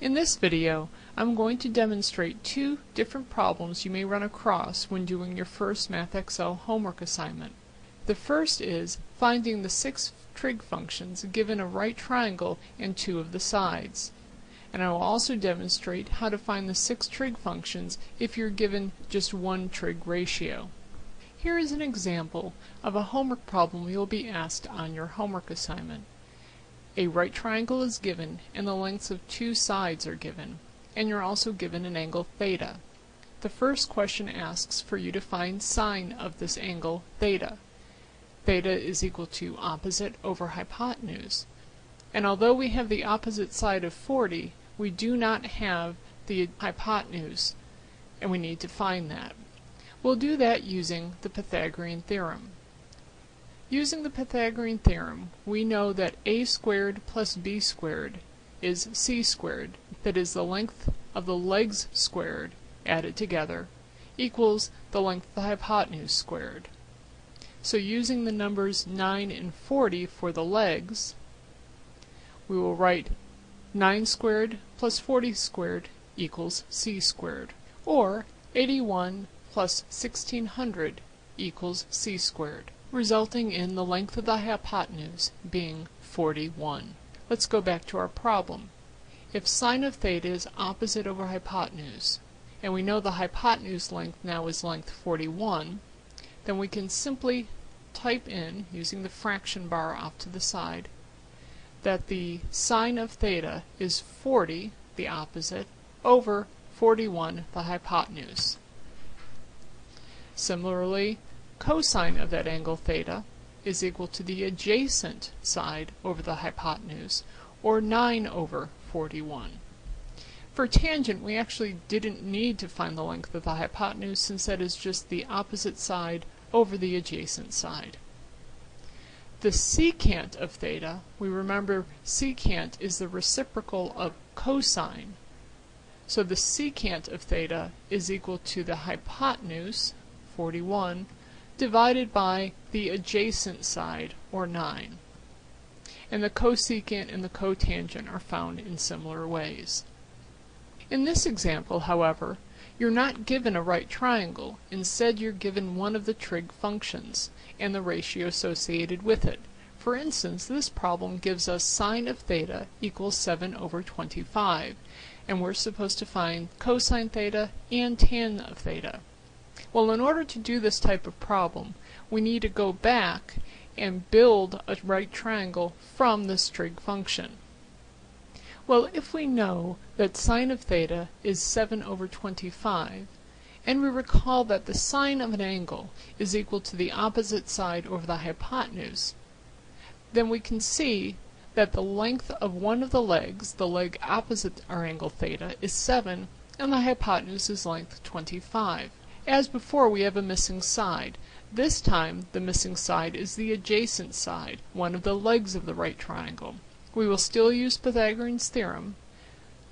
In this video, I'm going to demonstrate two different problems you may run across when doing your first MathXL homework assignment. The first is finding the 6 trig functions given a right triangle and 2 of the sides. And I will also demonstrate how to find the 6 trig functions if you're given just one trig ratio. Here is an example of a homework problem you'll be asked on your homework assignment. A right triangle is given and the lengths of 2 sides are given, and you're also given an angle theta. The first question asks for you to find sine of this angle theta. Theta is equal to opposite over hypotenuse. And although we have the opposite side of 40, we do not have the hypotenuse, and we need to find that. We'll do that using the Pythagorean Theorem. Using the Pythagorean Theorem, we know that a squared plus b squared is c squared, that is the length of the legs squared, added together, equals the length of the hypotenuse squared. So using the numbers 9 and 40 for the legs, we will write 9 squared plus 40 squared equals c squared, or 81 plus 1600 equals c squared, resulting in the length of the hypotenuse being 41. Let's go back to our problem. If sine of theta is opposite over hypotenuse, and we know the hypotenuse length now is length 41, then we can simply type in, using the fraction bar off to the side, that the sine of theta is 40, the opposite, over 41, the hypotenuse. Similarly, cosine of that angle theta is equal to the adjacent side over the hypotenuse, or 9 over 41. For tangent, we actually didn't need to find the length of the hypotenuse, since that is just the opposite side over the adjacent side. The secant of theta, we remember secant is the reciprocal of cosine. So the secant of theta is equal to the hypotenuse, 41, divided by the adjacent side, or 9. And the cosecant and the cotangent are found in similar ways. In this example, however, you're not given a right triangle. Instead, you're given one of the trig functions and the ratio associated with it. For instance, this problem gives us sine of theta equals 7 over 25, and we're supposed to find cosine theta and tan of theta. Well, in order to do this type of problem, we need to go back and build a right triangle from this trig function. Well, if we know that sine of theta is 7 over 25, and we recall that the sine of an angle is equal to the opposite side over the hypotenuse, then we can see that the length of one of the legs, the leg opposite our angle theta, is 7, and the hypotenuse is length 25. As before, we have a missing side. This time, the missing side is the adjacent side, one of the legs of the right triangle. We will still use Pythagorean's theorem,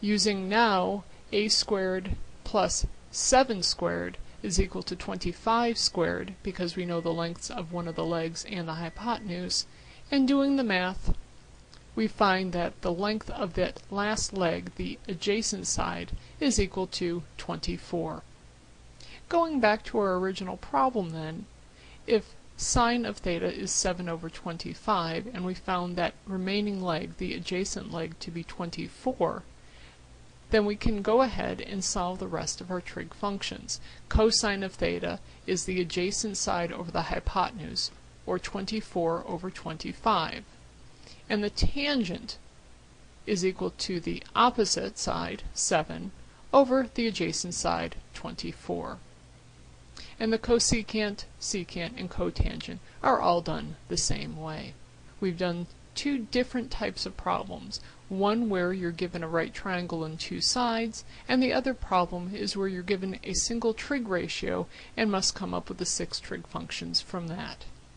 using now a squared plus 7 squared is equal to 25 squared, because we know the lengths of one of the legs and the hypotenuse, and doing the math, we find that the length of that last leg, the adjacent side, is equal to 24. Going back to our original problem then, if sine of theta is 7 over 25, and we found that remaining leg, the adjacent leg, to be 24, then we can go ahead and solve the rest of our trig functions. Cosine of theta is the adjacent side over the hypotenuse, or 24 over 25. And the tangent is equal to the opposite side, 7, over the adjacent side, 24. And the cosecant, secant, and cotangent are all done the same way. We've done two different types of problems. One where you're given a right triangle and 2 sides, and the other problem is where you're given a single trig ratio and must come up with the 6 trig functions from that.